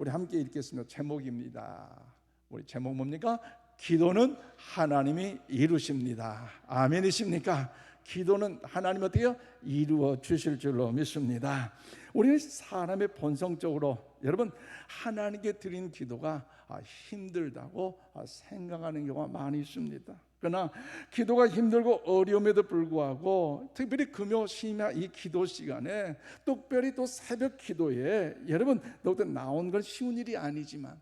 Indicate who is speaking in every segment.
Speaker 1: 우리 함께 읽겠습니다. 제목입니다. 우리 제목 뭡니까? 기도는 하나님이 이루십니다. 아멘이십니까? 기도는 하나님 어떻게요? 이루어 주실 줄로 믿습니다. 우리는 사람의 본성적으로 여러분 하나님께 드린 기도가 힘들다고 생각하는 경우가 많이 있습니다. 그러나 기도가 힘들고 어려움에도 불구하고 특별히 금요 심야 이 기도 시간에 특별히 또 새벽 기도에 여러분 더욱더 나온 건 쉬운 일이 아니지만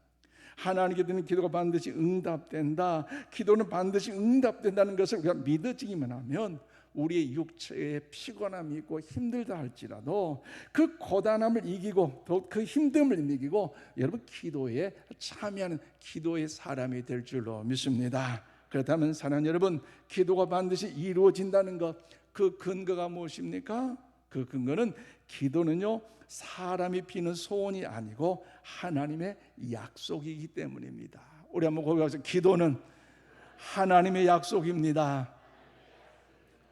Speaker 1: 하나님께 드리는 기도가 반드시 응답된다, 기도는 반드시 응답된다는 것을 우리가 믿어지기만 하면 우리의 육체에 피곤함이 있고 힘들다 할지라도 그 고단함을 이기고 또 그 힘듦을 이기고 여러분 기도에 참여하는 기도의 사람이 될 줄로 믿습니다. 그렇다면 사랑하는 여러분, 기도가 반드시 이루어진다는 것, 그 근거가 무엇입니까? 그 근거는 기도는요 사람이 비는 소원이 아니고 하나님의 약속이기 때문입니다. 우리 한번 고백하죠. 기도는 하나님의 약속입니다.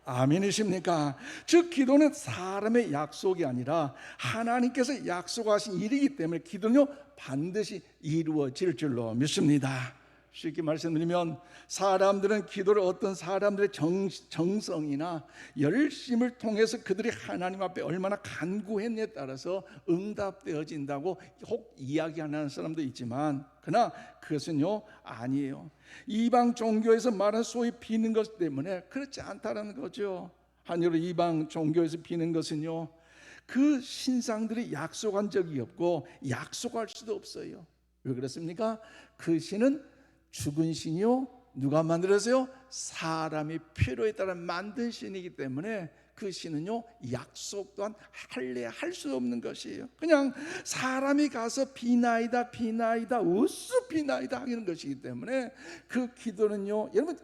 Speaker 1: 아멘이십니까? 즉 기도는 사람의 약속이 아니라 하나님께서 약속하신 일이기 때문에 기도는요 반드시 이루어질 줄로 믿습니다. 쉽게 말씀드리면 사람들은 기도를 어떤 사람들의 정성이나 열심을 통해서 그들이 하나님 앞에 얼마나 간구했냐에 따라서 응답되어진다고 혹 이야기하는 사람도 있지만 그러나 그것은요 아니에요. 이방 종교에서 말하는 소위 비는 것 때문에 그렇지 않다는 거죠. 한여로 이방 종교에서 비는 것은요 그 신상들이 약속한 적이 없고 약속할 수도 없어요. 왜 그렇습니까? 그 신은 죽은 신이요 누가 만들었어요? 사람이 필요에 따라 만든 신이기 때문에 그 신은요 약속 또한 할래야 할 수 없는 것이에요. 그냥 사람이 가서 비나이다 비나이다 우수 비나이다 하는 것이기 때문에 그 기도는요 여러분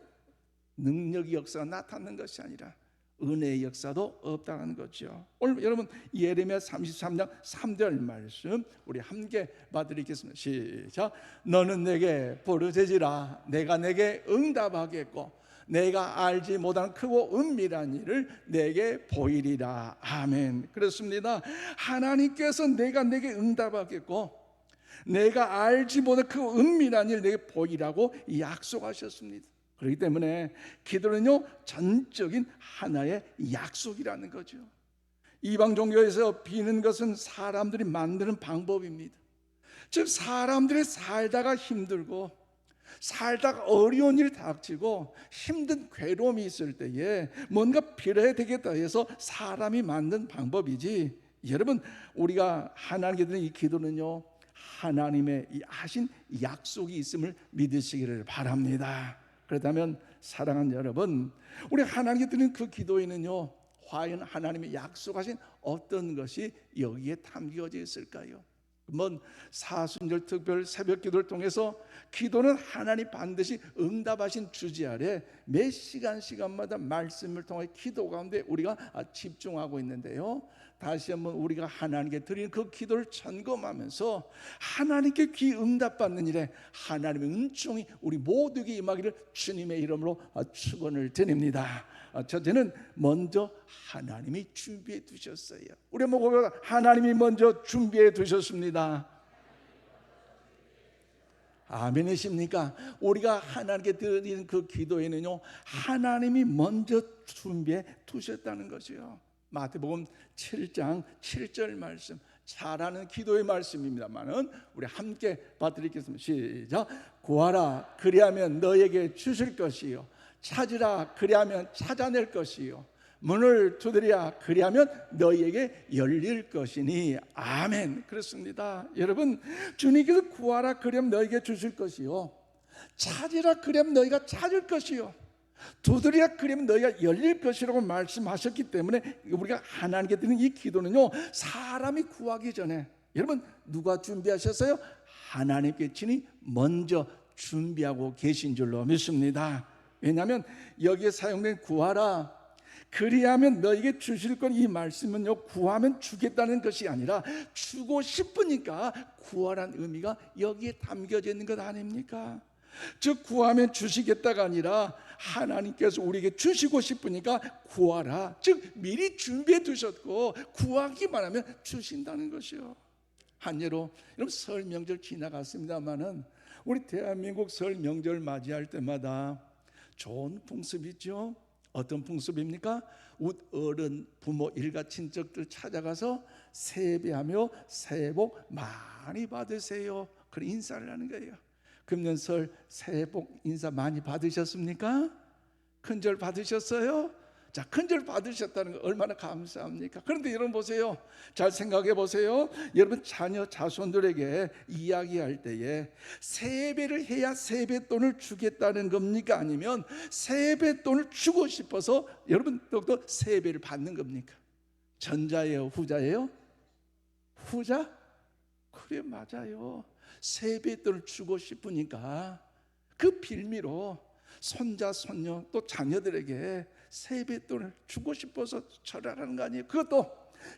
Speaker 1: 능력의 역사가 나타나는 것이 아니라 은혜의 역사도 없다는 거죠. 오늘 여러분 예레미야 33장 3절 말씀 우리 함께 봐드리겠습니다. 시작. 너는 내게 부르짖으라 내가 내게 응답하겠고 내가 알지 못하는 크고 은밀한 일을 내게 보이리라. 아멘. 그렇습니다. 하나님께서 내가 내게 응답하겠고 내가 알지 못하는 크고 은밀한 일을 내게 보이라고 약속하셨습니다. 그렇기 때문에 기도는요 전적인 하나의 약속이라는 거죠. 이방 종교에서 비는 것은 사람들이 만드는 방법입니다. 즉 사람들이 살다가 힘들고 살다가 어려운 일이 닥치고 힘든 괴로움이 있을 때에 뭔가 빌어야 되겠다 해서 사람이 만든 방법이지 여러분 우리가 하나님께 드리는 이 기도는요 하나님의 하신 약속이 있음을 믿으시기를 바랍니다. 그렇다면 사랑하는 여러분 우리 하나님께 드리는 그 기도에는요 과연 하나님이 약속하신 어떤 것이 여기에 담겨져 있을까요? 한번 사순절 특별 새벽 기도를 통해서 기도는 하나님 반드시 응답하신 주제 아래 매 시간마다 말씀을 통해 기도 가운데 우리가 집중하고 있는데요 다시 한번 우리가 하나님께 드리는 그 기도를 점검하면서 하나님께 귀 응답받는 일에 하나님의 은총이 우리 모두에게 임하기를 주님의 이름으로 축원을 드립니다. 첫째는 먼저 하나님이 준비해 두셨어요. 우리 한번 고백합니다. 하나님이 먼저 준비해 두셨습니다. 아멘이십니까? 우리가 하나님께 드리는 그 기도에는요 하나님이 먼저 준비해 두셨다는 것이요. 마태복음 7장 7절 말씀 잘하는 기도의 말씀입니다만은 우리 함께 봐드리겠습니다. 시작. 구하라 그리하면 너에게 주실 것이요 찾으라 그리하면 찾아낼 것이요 문을 두드리라 그리하면 너희에게 열릴 것이니. 아멘. 그렇습니다. 여러분 주님께서 구하라 그리하면 너희에게 주실 것이요 찾으라 그리하면 너희가 찾을 것이요 두드리라 그러면 너희가 열릴 것이라고 말씀하셨기 때문에 우리가 하나님께 드리는 이 기도는요 사람이 구하기 전에 여러분 누가 준비하셨어요? 하나님께 친히 먼저 준비하고 계신 줄로 믿습니다. 왜냐하면 여기에 사용된 구하라 그리하면 너에게 주실 건 이 말씀은요 구하면 주겠다는 것이 아니라 주고 싶으니까 구하라는 의미가 여기에 담겨져 있는 것 아닙니까? 즉 구하면 주시겠다가 아니라 하나님께서 우리에게 주시고 싶으니까 구하라 즉 미리 준비해 두셨고 구하기만 하면 주신다는 것이요. 한 예로, 여러분 설 명절 지나갔습니다마는 우리 대한민국 설 명절 맞이할 때마다 좋은 풍습이 있죠. 어떤 풍습입니까? 어른, 부모, 일가 친척들 찾아가서 세배하며 새해 복 많이 받으세요. 그런 인사를 하는 거예요. 금년 설 새해 복 인사 많이 받으셨습니까? 큰절 받으셨어요? 자, 큰절 받으셨다는 거 얼마나 감사합니까? 그런데 여러분 보세요. 잘 생각해 보세요. 여러분 자녀 자손들에게 이야기할 때에 세배를 해야 세뱃돈을 주겠다는 겁니까? 아니면 세뱃돈을 주고 싶어서 여러분 또 세배를 받는 겁니까? 전자예요, 후자예요? 후자? 그래, 맞아요. 세뱃돈을 주고 싶으니까 그 빌미로 손자, 손녀 또 자녀들에게 세뱃돈을 주고 싶어서 절하라는 거 아니에요? 그것도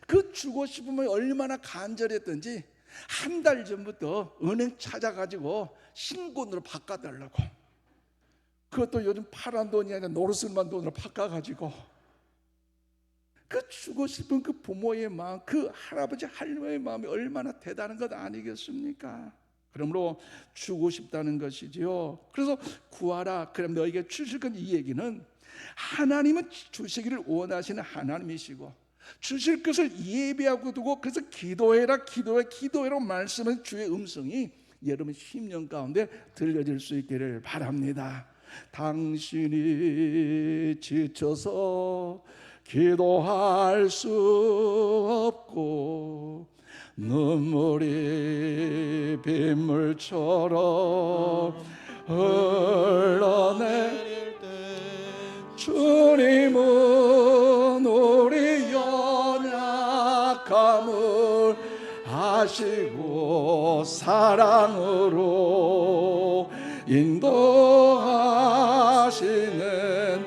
Speaker 1: 그 주고 싶으면 얼마나 간절했던지 한 달 전부터 은행 찾아가지고 신곤으로 바꿔달라고. 그것도 요즘 파란 돈이 아니라 노르스만 돈으로 바꿔가지고 그 주고 싶은 그 부모의 마음, 그 할아버지 할머니의 마음이 얼마나 대단한 것 아니겠습니까? 그러므로 주고 싶다는 것이지요. 그래서 구하라, 그럼 너에게 주실 건, 이 얘기는 하나님은 주시기를 원하시는 하나님이시고 주실 것을 예비하고 두고, 그래서 기도해라 기도해라 말씀은 주의 음성이 여러분 심령 가운데 들려질 수 있기를 바랍니다. 당신이 지쳐서 기도할 수 없고 눈물이 빗물처럼 흘러내릴 때 주님은 우리 연약함을 아시고 사랑으로 인도하시는,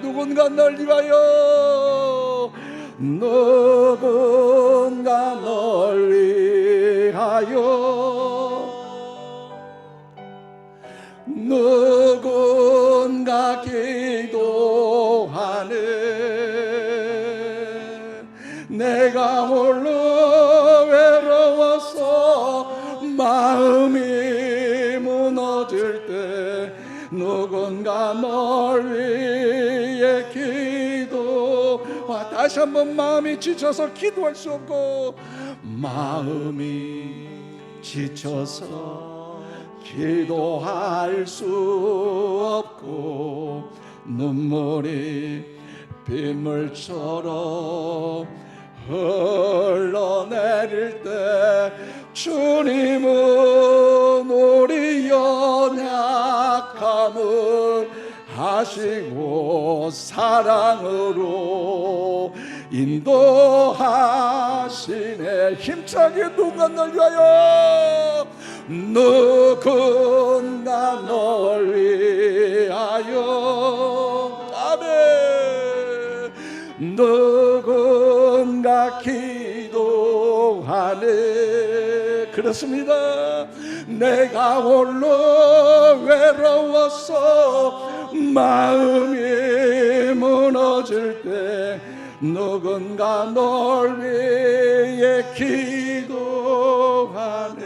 Speaker 1: 누군가 널 위하여, 누군가 널 위하여, 누군가 기도하네. 내가 홀로 외로워서 마음이 무너질 때 누군가 널 위해 기도. 다시 한번, 마음이 지쳐서 기도할 수 없고, 마음이 지쳐서 기도할 수 없고 눈물이 빗물처럼 흘러내릴 때 주님은 우리 연약함을 아시고 사랑으로 인도하시네. 힘차게 누군가 널 위하여, 누군가 널 위하여, 아멘. 누군가 기도하네. 그렇습니다. 내가 홀로 외로워서 마음이 무너질 때 누군가 널 위해 기도하네.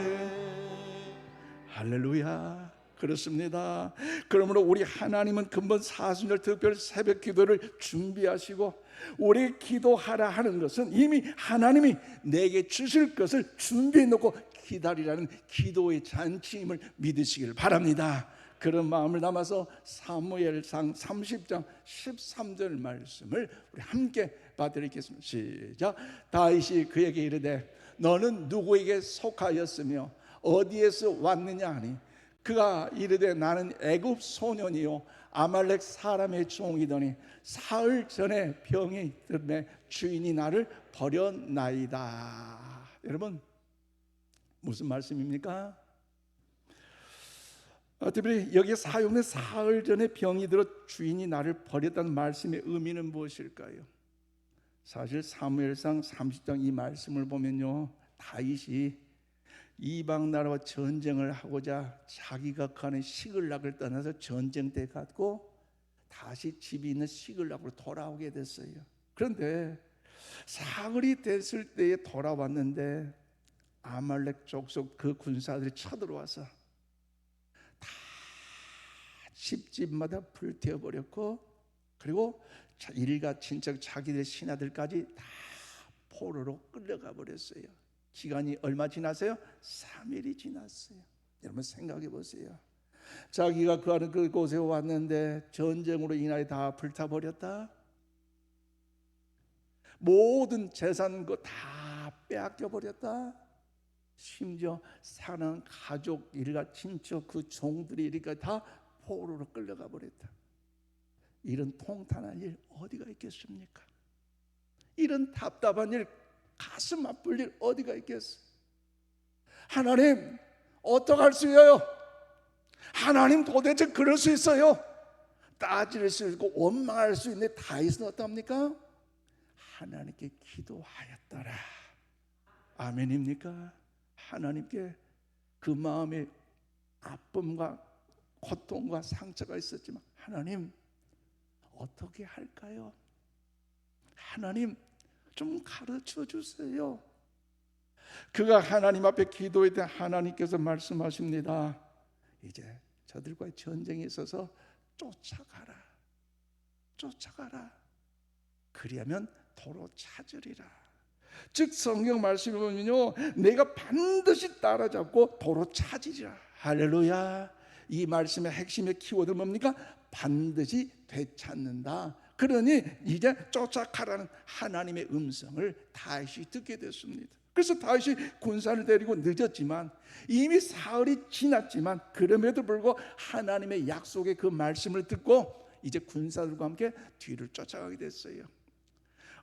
Speaker 1: 할렐루야. 그렇습니다. 그러므로 우리 하나님은 근본 사순절 특별 새벽 기도를 준비하시고, 우리 기도하라 하는 것은 이미 하나님이 내게 주실 것을 준비해 놓고 기다리라는 기도의 잔치임을 믿으시길 바랍니다. 그런 마음을 담아서 사무엘상 30장 13절 말씀을 우리 함께 받드리겠습니다. 시작. 다윗이 그에게 이르되 너는 누구에게 속하였으며 어디에서 왔느냐 하니, 그가 이르되 나는 애굽 소년이요 아말렉 사람의 종이더니 사흘 전에 병이 들매 주인이 나를 버렸나이다. 여러분, 무슨 말씀입니까? 특별히 여기에 사용된 사흘 전에 병이 들어 주인이 나를 버렸다는 말씀의 의미는 무엇일까요? 사실 사무엘상 30장 이 말씀을 보면요, 다윗이 이방 나라와 전쟁을 하고자 자기가 가는 시글락을 떠나서 전쟁터에 갔고 다시 집이 있는 시글락으로 돌아오게 됐어요. 그런데 사흘이 됐을 때에 돌아왔는데 아말렉 족속 그 군사들이 쳐들어와서 다 집집마다 불태워버렸고, 그리고 일가 친척 자기들 신하들까지 다 포로로 끌려가 버렸어요. 기간이 얼마 지났어요? 3일이 지났어요. 여러분 생각해 보세요. 자기가 그곳에 왔는데 전쟁으로 인하여 다 불타버렸다. 모든 재산 다 빼앗겨 버렸다. 심지어 사는 가족, 일가 친척 그 종들이 이렇게 다 포로로 끌려가 버렸다. 이런 통탄한 일 어디가 있겠습니까? 이런 답답한 일, 가슴 아플 일 어디가 있겠어? 하나님 어떡할 수 있어요? 하나님 도대체 그럴 수 있어요? 따질 수 있고 원망할 수 있는데 다윗은 어떡합니까? 하나님께 기도하였더라. 아멘입니까? 하나님께 그 마음에 아픔과 고통과 상처가 있었지만 하나님 어떻게 할까요? 하나님 좀 가르쳐 주세요. 그가 하나님 앞에 기도할 때 하나님께서 말씀하십니다. 이제 저들과의 전쟁에 있어서 쫓아가라. 쫓아가라. 그리하면 도로 찾으리라. 즉 성경 말씀을 보면요, 내가 반드시 따라잡고 도로 찾으리라. 할렐루야. 이 말씀의 핵심의 키워드는 뭡니까? 반드시 되찾는다. 그러니 이제 쫓아가라는 하나님의 음성을 다윗이 듣게 됐습니다. 그래서 다윗이 군사를 데리고 늦었지만, 이미 사흘이 지났지만 그럼에도 불구하고 하나님의 약속의 그 말씀을 듣고 이제 군사들과 함께 뒤를 쫓아가게 됐어요.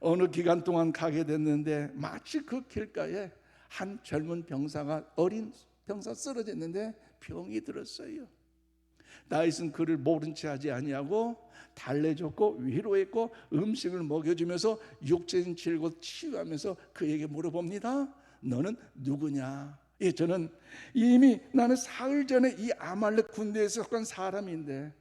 Speaker 1: 어느 기간 동안 가게 됐는데 마치 그 길가에 한 젊은 병사가, 어린 병사 쓰러졌는데 병이 들었어요. 다윗은 그를 모른 채 하지 아니하고 달래줬고 위로했고 음식을 먹여주면서 육체는 질고 치유하면서 그에게 물어봅니다. 너는 누구냐? 예, 저는 나는 사흘 전에 이 아말렉 군대에 속한 사람인데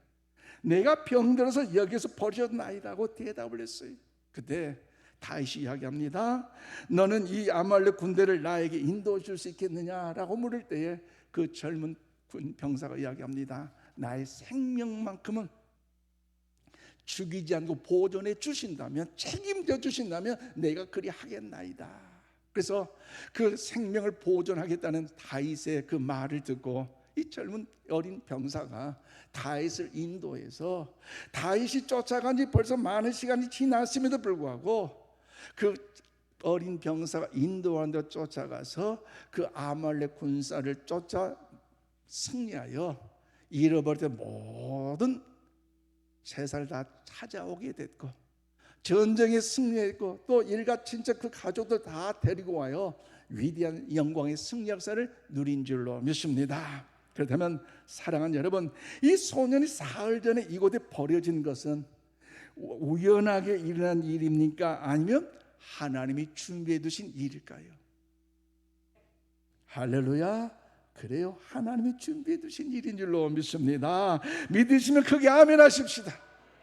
Speaker 1: 내가 병들어서 여기서 버렸나이다고 대답을 했어요. 그때 다윗이 이야기합니다. 너는 이 아말렉 군대를 나에게 인도해 줄 수 있겠느냐라고 물을 때에 그 젊은 병사가 이야기합니다. 나의 생명만큼은 죽이지 않고 보존해 주신다면, 책임져 주신다면 내가 그리 하겠나이다. 그래서 그 생명을 보존하겠다는 다윗의 그 말을 듣고 이 젊은 어린 병사가 다윗을 인도해서, 다윗이 쫓아간 지 벌써 많은 시간이 지났음에도 불구하고 그 어린 병사가 인도한 데 쫓아가서 그 아말렉 군사를 쫓아 승리하여 잃어버렸던 모든 재산을 다 찾아오게 됐고, 전쟁에 승리했고, 또 일가 친척 그 가족들 다 데리고 와요 위대한 영광의 승리 역사를 누린 줄로 믿습니다. 그렇다면 사랑하는 여러분, 이 소년이 사흘 전에 이곳에 버려진 것은 우연하게 일어난 일입니까? 아니면 하나님이 준비해 두신 일일까요? 할렐루야. 그래요, 하나님이 준비해 두신 일인 줄로 믿습니다. 믿으시면 크게 아멘 하십시다.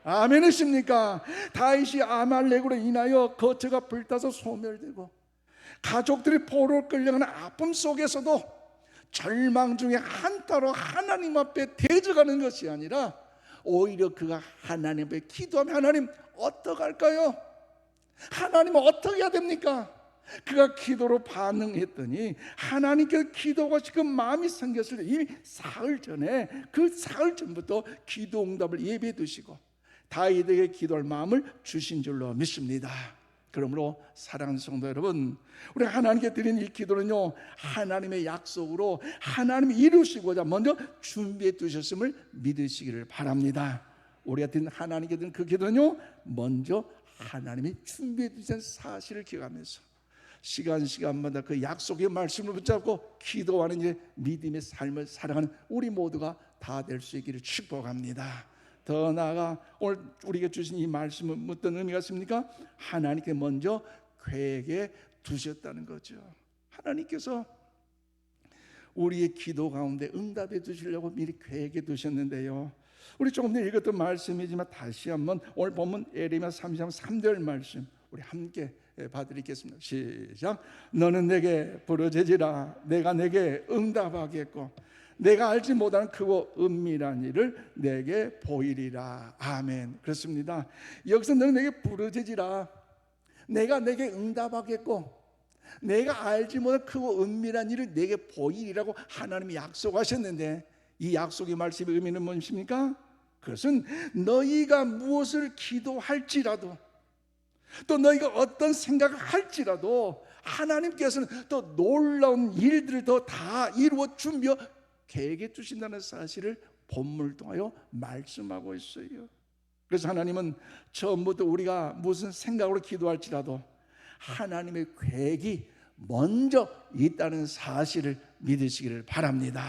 Speaker 1: 아멘 하십니까? 다윗이 아말렉으로 인하여 거처가 불타서 소멸되고 가족들이 포로로 끌려가는 아픔 속에서도 절망 중에 한타로 하나님 앞에 대적하는 것이 아니라 오히려 그가 하나님 앞에 기도하면 하나님 어떡할까요? 하나님 어떻게 해야 됩니까? 그가 기도로 반응했더니 하나님께 기도하고 싶은 마음이 생겼을 때 이미 사흘 전에, 그 사흘 전부터 기도 응답을 예비해 두시고 다윗에게 기도할 마음을 주신 줄로 믿습니다. 그러므로 사랑하는 성도 여러분, 우리 하나님께 드린 이 기도는요, 하나님의 약속으로 하나님이 이루시고자 먼저 준비해 두셨음을 믿으시기를 바랍니다. 우리가 드린 하나님께 드린 그 기도는요, 먼저 하나님이 준비해 두신 사실을 기억하면서 시간마다 그 약속의 말씀을 붙잡고 기도하는 이제 믿음의 삶을 살아가는 우리 모두가 다 될 수 있기를 축복합니다. 더 나아가 오늘 우리가 주신 이 말씀은 어떤 의미가 있습니까? 하나님께 먼저 계획에 두셨다는 거죠. 하나님께서 우리의 기도 가운데 응답해 주시려고 미리 계획해 두셨는데요, 우리 조금 전에 읽었던 말씀이지만 다시 한번 오늘 본문 예레미야 33장 3절 말씀 우리 함께 봐드리겠습니다. 시작. 너는 내게 부르짖으라. 내가 내게 응답하겠고 내가 알지 못하는 크고 은밀한 일을 내게 보이리라. 아멘. 그렇습니다. 여기서 너는 내게 부르짖으라. 내가 내게 응답하겠고 내가 알지 못한 크고 은밀한 일을 내게 보이리라고 하나님이 약속하셨는데, 이 약속의 말씀의 의미는 무엇입니까? 그것은 너희가 무엇을 기도할지라도, 또 너희가 어떤 생각을 할지라도 하나님께서는 또 놀라운 일들을 더 다 이루어 준비어 계획해 주신다는 사실을 본문을 통하여 말씀하고 있어요. 그래서 하나님은 처음부터 우리가 무슨 생각으로 기도할지라도 하나님의 계획이 먼저 있다는 사실을 믿으시기를 바랍니다.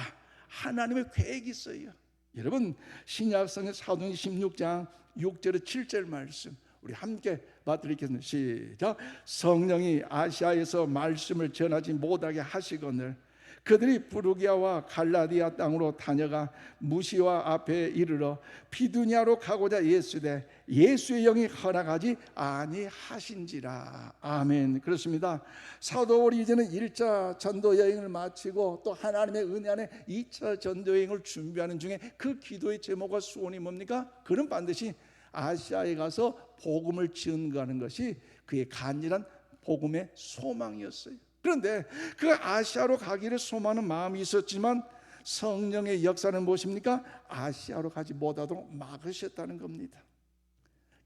Speaker 1: 하나님의 계획이 있어요. 여러분, 신약성경 사도행전 16장 6절에 7절 말씀 우리 함께 받드리겠습니다. 시작. 성령이 아시아에서 말씀을 전하지 못하게 하시거늘 그들이 부르기아와 갈라디아 땅으로 다녀가 무시와 앞에 이르러 비두니아로 가고자 예수되 예수의 영이 허락하지 아니하신지라. 아멘. 그렇습니다. 사도 바울이 이제는 1차 전도 여행을 마치고 또 하나님의 은혜 안에 2차 전도 여행을 준비하는 중에 그 기도의 제목과 수원이 뭡니까? 그는 반드시 아시아에 가서 복음을 증거하는 것이 그의 간절한 복음의 소망이었어요. 그런데 그 아시아로 가기를 소망하는 마음이 있었지만 성령의 역사는 무엇입니까? 아시아로 가지 못하도록 막으셨다는 겁니다.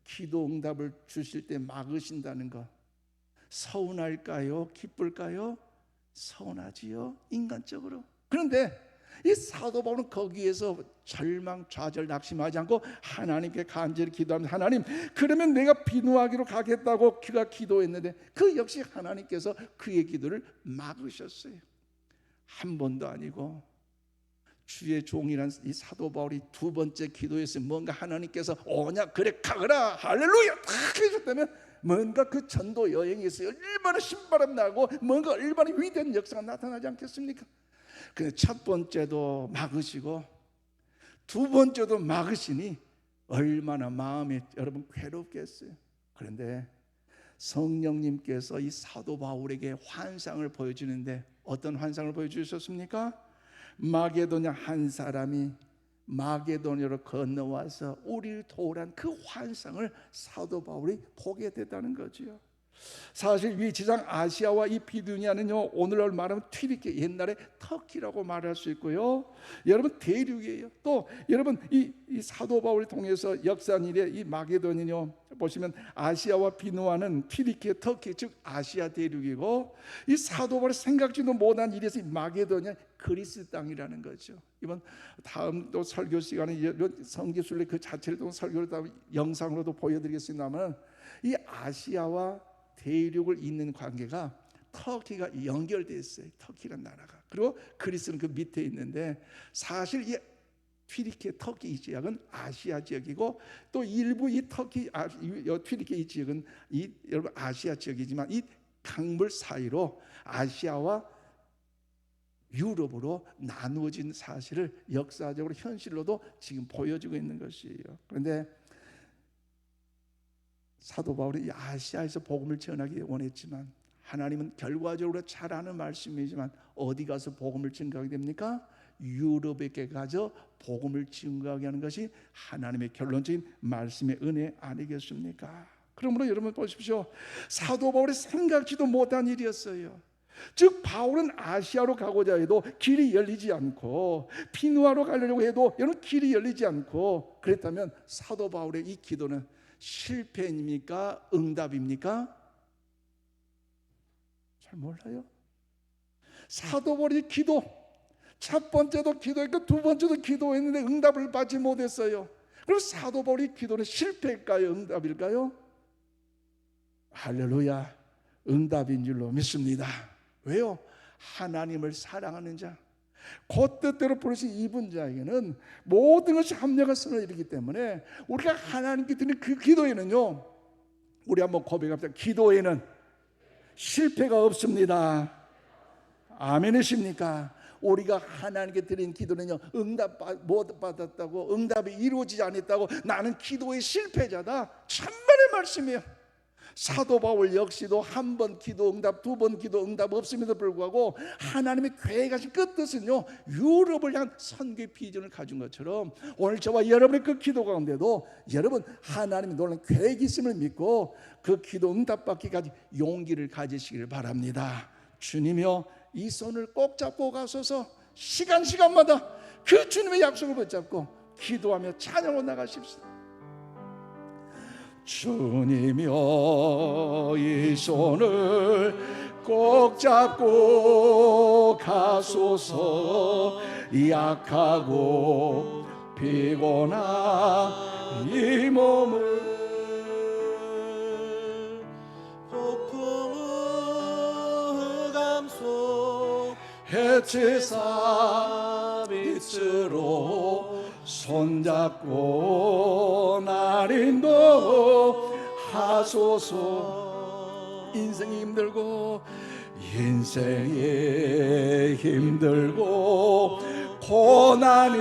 Speaker 1: 기도 응답을 주실 때 막으신다는 것, 서운할까요? 기쁠까요? 서운하지요, 인간적으로. 그런데 이 사도 바울은 거기에서 절망, 좌절, 낙심하지 않고 하나님께 간절히 기도합니다. 하나님, 그러면 내가 비누하기로 가겠다고 그가 기도했는데 그 역시 하나님께서 그의 기도를 막으셨어요. 한 번도 아니고 주의 종이란 이 사도 바울이 두 번째 기도했어요. 뭔가 하나님께서 오냐 그래 가거라 할렐루야 딱 해줬다면 뭔가 그 전도 여행에서 얼마나 신바람 나고 뭔가 얼마나 위대한 역사가 나타나지 않겠습니까? 근데 첫 번째도 막으시고 두 번째도 막으시니 얼마나 마음이 여러분 괴롭겠어요. 그런데 성령님께서 이 사도 바울에게 환상을 보여주는데 어떤 환상을 보여주셨습니까? 마게도냐 한 사람이 마게도냐로 건너와서 우리를 도우란 그 환상을 사도 바울이 보게 됐다는 거죠. 사실 이 지상 아시아와 이 비두니아는요, 오늘날 말하면 튀르키, 옛날에 터키라고 말할 수 있고요. 여러분 대륙이에요. 또 여러분 이 사도 바울을 통해서 역사한 일에 이 마게도니아는요, 보시면 아시아와 비누아는 튀르키, 터키 즉 아시아 대륙이고, 이 사도 바울이 생각지도 못한 일에서 이 마게도니아 그리스 땅이라는 거죠. 이번 다음 또 설교 시간에 성기순례 그 자체를 또 설교를 다 영상으로도 보여드리겠습니다만, 이 아시아와 대륙을 잇는 관계가 터키가 연결되어 있어요. 터키라는 나라가. 그리고 그리스는 그 밑에 있는데, 사실 이 튀르키 터키 이 지역은 아시아 지역이고 또 일부 이 터키 튀르키 이 지역은 이 여러분 아시아 지역이지만 이 강물 사이로 아시아와 유럽으로 나누어진 사실을 역사적으로 현실로도 지금 보여주고 있는 것이에요. 그런데 사도 바울이 아시아에서 복음을 전하기 원했지만 하나님은 결과적으로 잘 아는 말씀이지만 어디 가서 복음을 증거하게 됩니까? 유럽에게 가서 복음을 증거하게 하는 것이 하나님의 결론적인 말씀의 은혜 아니겠습니까? 그러므로 여러분 보십시오. 사도 바울이 생각지도 못한 일이었어요. 즉 바울은 아시아로 가고자 해도 길이 열리지 않고 비누아로 가려고 해도 여러분 길이 열리지 않고 그랬다면 사도 바울의 이 기도는 실패입니까? 응답입니까? 잘 몰라요. 사도 바울이 기도, 첫 번째도 기도했고 두 번째도 기도했는데 응답을 받지 못했어요. 그럼 사도 바울이 기도는 실패일까요? 응답일까요? 할렐루야, 응답인 줄로 믿습니다. 왜요? 하나님을 사랑하는 자, 곧 뜻대로 부르신 이분 자에게는 모든 것이 합력한 선을 이루기 때문에 우리가 하나님께 드리는 그 기도에는요, 우리 한번 고백합시다. 기도에는 실패가 없습니다. 아멘이십니까? 우리가 하나님께 드린 기도는요, 응답 못 받았다고, 응답이 이루어지지 않았다고 나는 기도의 실패자다, 참말의 말씀이에요. 사도 바울 역시도 한 번 기도 응답, 두 번 기도 응답 없음에도 불구하고 하나님의 계획하신 그 뜻은요, 유럽을 향한 선교의 비전을 가진 것처럼 오늘 저와 여러분의 그 기도 가운데도 여러분 하나님의 놀라운 계획이 있음을 믿고 그 기도 응답 받기까지 용기를 가지시길 바랍니다. 주님이여, 이 손을 꼭 잡고 가소서. 시간마다 그 주님의 약속을 붙잡고 기도하며 찬양하고 나가십시오. 주님이여, 이 손을 꼭 잡고 가소서. 약하고 피곤한 이 몸을
Speaker 2: 폭풍우 감속
Speaker 1: 해치사 빛으로 손잡고 날 인도하소서. 인생이 힘들고 고난이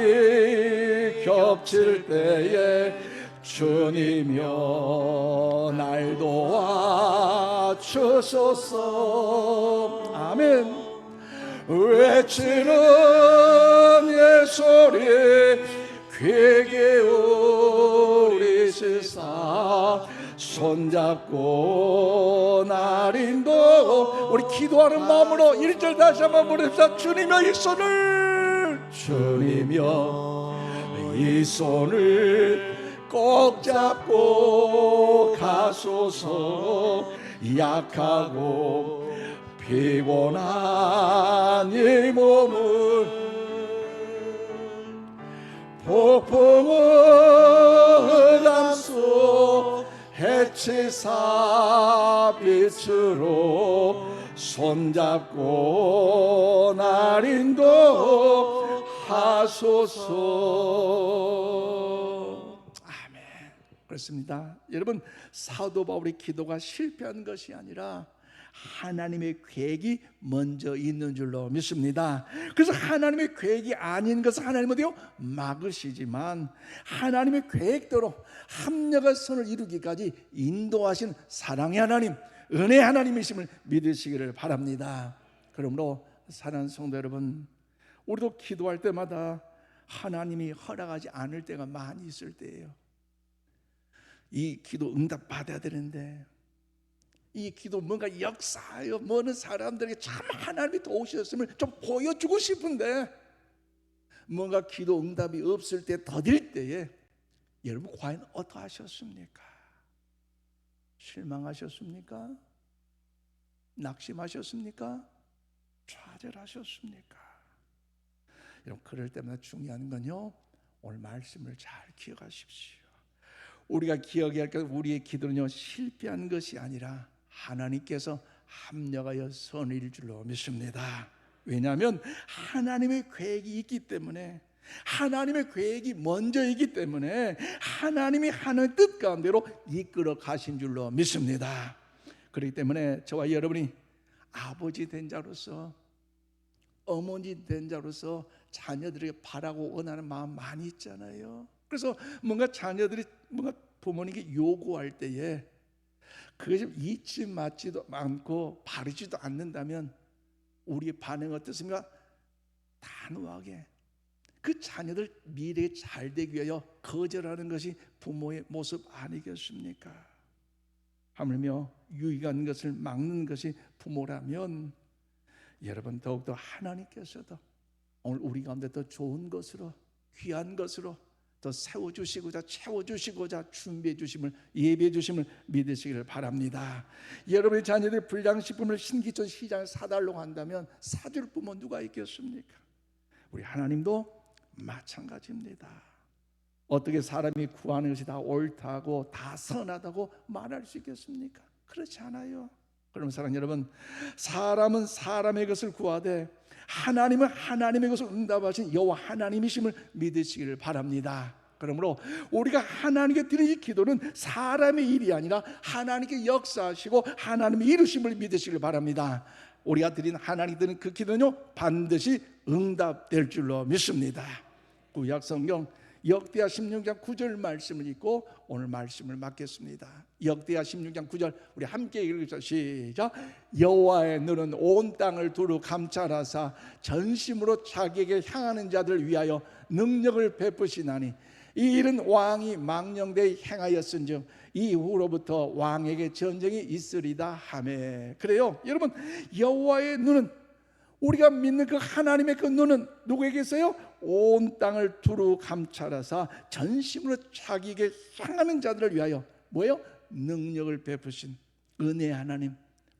Speaker 1: 겹칠 때에 주님이여 날 도와주소서. 아멘. 외치는 예소리 귀 기울이시사 손잡고 날 인도. 우리 기도하는 마음으로 1절 다시 한번 부릅시다. 주님여, 이 손을, 주님여 이 손을 꼭 잡고 가소서. 약하고 피곤한 이 몸을 폭풍은 담속 해치사 빛으로 손잡고 날 인도하소서. 아멘. 그렇습니다. 여러분, 사도 바울의 기도가 실패한 것이 아니라 하나님의 계획이 먼저 있는 줄로 믿습니다. 그래서 하나님의 계획이 아닌 것을 하나님은 어디요? 막으시지만 하나님의 계획대로 합력의 선을 이루기까지 인도하신 사랑의 하나님, 은혜의 하나님이심을 믿으시기를 바랍니다. 그러므로 사랑하는 성도 여러분, 우리도 기도할 때마다 하나님이 허락하지 않을 때가 많이 있을 때예요. 이 기도 응답 받아야 되는데, 이 기도 뭔가 역사하여 뭐는 사람들에게 참 하나님이 도우셨음을 좀 보여주고 싶은데 뭔가 기도 응답이 없을 때, 더딜 때에 여러분 과연 어떠하셨습니까? 실망하셨습니까? 낙심하셨습니까? 좌절하셨습니까? 여러분, 그럴 때마다 중요한 건요, 오늘 말씀을 잘 기억하십시오. 우리가 기억해야 할 것, 우리의 기도는요, 실패한 것이 아니라 하나님께서 합력하여 선을 이룰 줄로 믿습니다. 왜냐하면 하나님의 계획이 있기 때문에, 하나님의 계획이 먼저이기 때문에 하나님이 하나님의 뜻 가운데로 이끌어 가신 줄로 믿습니다. 그렇기 때문에 저와 여러분이 아버지 된 자로서, 어머니 된 자로서 자녀들에게 바라고 원하는 마음 많이 있잖아요. 그래서 뭔가 자녀들이 뭔가 부모님께 요구할 때에 그것이 잊지 맞지도 않고 바르지도 않는다면 우리의 반응은 어떻습니까? 단호하게 그 자녀들 미래에 잘 되기 위하여 거절하는 것이 부모의 모습 아니겠습니까? 하물며 유익한 것을 막는 것이 부모라면 여러분, 더욱더 하나님께서도 오늘 우리 가운데 더 좋은 것으로, 귀한 것으로 더 세워주시고자, 채워주시고자 준비해 주심을, 예비해 주심을 믿으시기를 바랍니다. 여러분의 자녀들이 불량식품을 신기전 시장에 사달라고 한다면 사줄 부모 누가 있겠습니까? 우리 하나님도 마찬가지입니다. 어떻게 사람이 구하는 것이 다 옳다고 다 선하다고 말할 수 있겠습니까? 그렇지 않아요. 그럼 사랑하는 여러분, 사람은 사람의 것을 구하되 하나님은 하나님의 것을 응답하신 여호와 하나님이심을 믿으시기를 바랍니다. 그러므로 우리가 하나님께 드리는 이 기도는 사람의 일이 아니라 하나님께 역사하시고 하나님의 이루심을 믿으시기를 바랍니다. 우리가 드린 하나님께 드리는 그 기도는요, 반드시 응답될 줄로 믿습니다. 구약 성경 역대하 16장 9절 말씀을 읽고 오늘 말씀을 맡겠습니다. 역대하 16장 9절 우리 함께 읽으시죠. 시작. 여호와의 눈은 온 땅을 두루 감찰하사 전심으로 자기에게 향하는 자들을 위하여 능력을 베푸시나니 이 일은 왕이 망령되이 행하였은즉 이후로부터 왕에게 전쟁이 있으리다 하매. 그래요 여러분, 여호와의 눈은, 우리가 믿는 그 하나님의 그 눈은 누구에게 있어요? 온 땅을 두루 감찰하사 전심으로 자기에게 향하는 자들을 위하여 뭐예요? 능력을 베푸신 은혜의 하나님,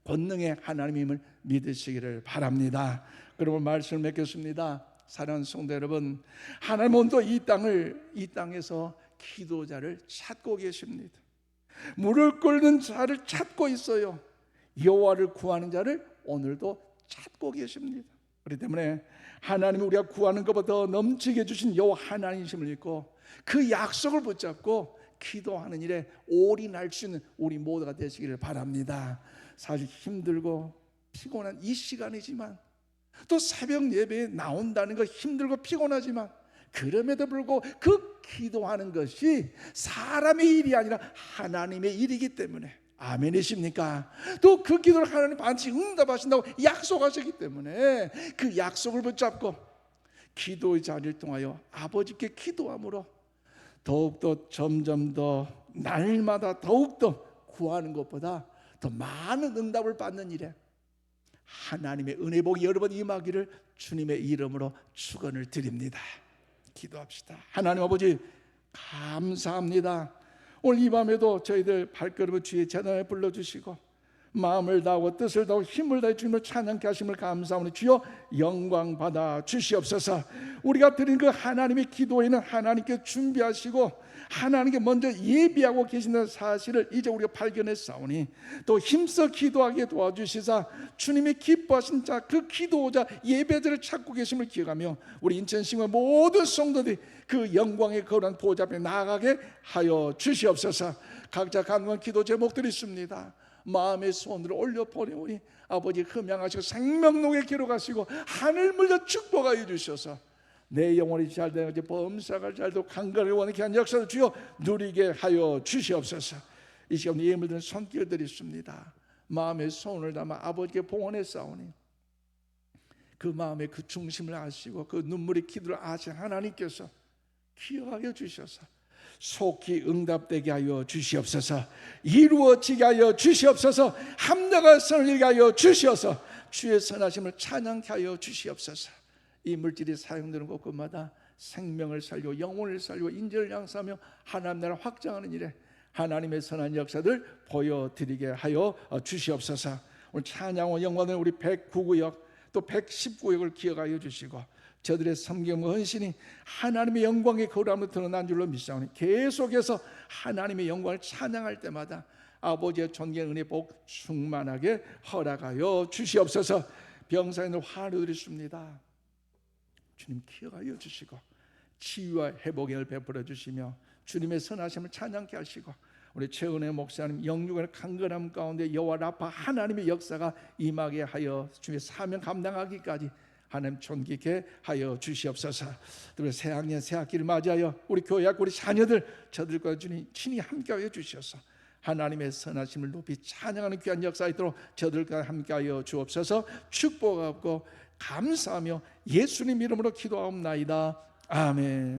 Speaker 1: 권능의 하나님임을 믿으시기를 바랍니다. 그러면 말씀을 맺겠습니다. 사랑하는 성도 여러분, 하나님은 오늘도 이 땅에서 기도자를 찾고 계십니다. 물을 끓는 자를 찾고 있어요. 여호와를 구하는 자를 오늘도 찾고 계십니다. 그렇기 때문에 하나님이 우리가 구하는 것보다 더 넘치게 주신 여호와 하나님이심을 믿고 그 약속을 붙잡고 기도하는 일에 올인할 수 있는 우리 모두가 되시기를 바랍니다. 사실 힘들고 피곤한 이 시간이지만, 또 새벽 예배에 나온다는 거 힘들고 피곤하지만, 그럼에도 불구하고 그 기도하는 것이 사람의 일이 아니라 하나님의 일이기 때문에, 아멘이십니까? 또 그 기도를 하나님 반드시 응답하신다고 약속하셨기 때문에 그 약속을 붙잡고 기도의 자리를 통하여 아버지께 기도함으로 더욱더 점점 더 날마다 더욱더 구하는 것보다 더 많은 응답을 받는 일에 하나님의 은혜 복이 여러 번 임하기를 주님의 이름으로 축원을 드립니다. 기도합시다. 하나님 아버지 감사합니다. 오늘 이 밤에도 저희들 발걸음을 주의 재단에 불러주시고 마음을 다하고 뜻을 다하고 힘을 다해 주님을 찬양케 하심을 감사하오니 주여 영광 받아 주시옵소서. 우리가 드린 그 하나님의 기도에는 하나님께 준비하시고 하나님께 먼저 예비하고 계신다는 사실을 이제 우리가 발견했사오니 또 힘써 기도하게 도와주시사 주님이 기뻐하신 자, 그 기도자 예배자를 찾고 계심을 기억하며 우리 인천시의 모든 성도들이 그 영광의 거룩한 보좌 앞에 나아가게 하여 주시옵소서. 각자 간구한 기도 제목들이 있습니다. 마음의 손으로 올려 보내오니 아버지 흠양하시고 생명록에 기록하시고 하늘 물려 축복하여 주셔서 내 영혼이 잘되고 범사가 잘되고 강건을 원하게 한 역사를 주여 누리게 하여 주시옵소서. 이 시간 예물 드는 손길들이 있습니다. 마음의 손을 담아 아버지께 봉헌했사오니 그 마음의 그 중심을 아시고 그 눈물의 기도를 아신 하나님께서 기억하여 주셔서 속히 응답되게 하여 주시옵소서. 이루어지게 하여 주시옵소서. 합력한 선을 이루게 하여 주시옵소서. 주의 선하심을 찬양케 하여 주시옵소서. 이 물질이 사용되는 곳곳마다 생명을 살리고 영혼을 살리고 인재를 양성하며 하나님 나라 확장하는 일에 하나님의 선한 역사들 보여드리게 하여 주시옵소서. 오늘 찬양과 영광을 우리 109구역 또 119구역을 기억하여 주시고 저들의 섬김과 헌신이 하나님의 영광의 거룩함으로 드러난 줄로 믿사오니 계속해서 하나님의 영광을 찬양할 때마다 아버지의 존귀한 은혜 복 충만하게 허락하여 주시옵소서. 병사인을 환호드리십니다. 주님 기억하여 주시고 치유와 회복의 을 베풀어 주시며 주님의 선하심을 찬양케 하시고 우리 최은혜 목사님 영육의 강건함 가운데 여호와 라파 하나님의 역사가 임하게 하여 주의 사명 감당하기까지 하나님 존귀케 하여 주시옵소서. 또 새학년 새학기를 맞이하여 우리 교회학 우리 자녀들 저들과 주님 친히 함께하여 주셔서 하나님의 선하심을 높이 찬양하는 귀한 역사가 있도록 저들과 함께하여 주옵소서. 축복하고 감사하며 예수님 이름으로 기도하옵나이다. 아멘.